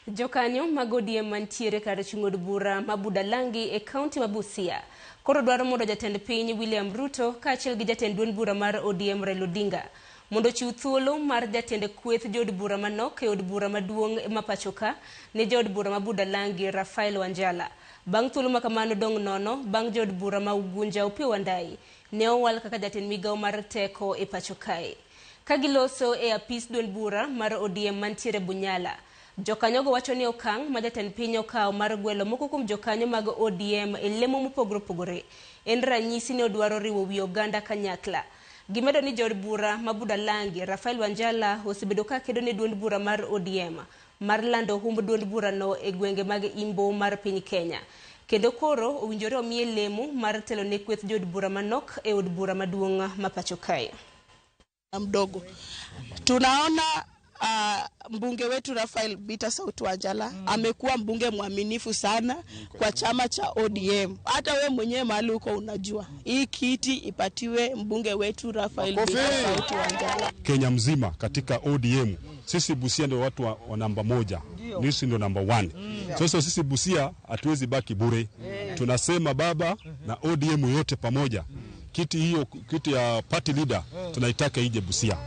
Jokanyo mag ODM mantiere kar chung'od bura ma Budalangi e kaunti ma Busia koro dwaro mondo jatend piny William Ruto kaachiel gi jatend duond bura mar ODM Raila Odinga mondo chiw thuolo mar jatend kweth jod bura manok e od bura maduong' ma pachoka ne jod bura ma Budalangi Rafael Wanjala. Bang' thuolo ma kamano dong' nono bang' jod bura ma Ugunja Opiyo Wandayi ne owal kaka jatend migawo mar teko e pachokae. Kagiloso e apis duond bura mar ODM mantiere Bunyala, jokanyogo wacho ni okang' ma jatend piny okawo mar gwelo moko kuom jokanyo mag ODM e lemo mopogore opogore en ranyisi ni odwaro riwo wi oganda kanyakla. Gimedo ni jod bura ma Budalangi Rafael Wanjala osebedo ka kedo ne duond bura mar ODM mar lando humb duond bura no e gwenge mag Imbo mar piny Kenya. Kendo koro owinjore omiye lemo mar telo ne kweth jod bura manok e od bura maduong' ma pachokae. Mdogo. Tunaona mbunge wetu Rafael Bita Sauti Wanjala amekuwa mbunge mwaminifu sana kwa chama cha ODM. Hata we mwenyewe mahali uko unajua hii kiti ipatiwe mbunge wetu Rafael Bita Sauti Wanjala. Kenya mzima katika ODM sisi Busia ndio watu wa namba moja, sisi ndio namba 1. Sasa sisi Busia hatuwezi baki bure. Tunasema baba na ODM yote pamoja, kiti ya party leader tunaitaka ije Busia.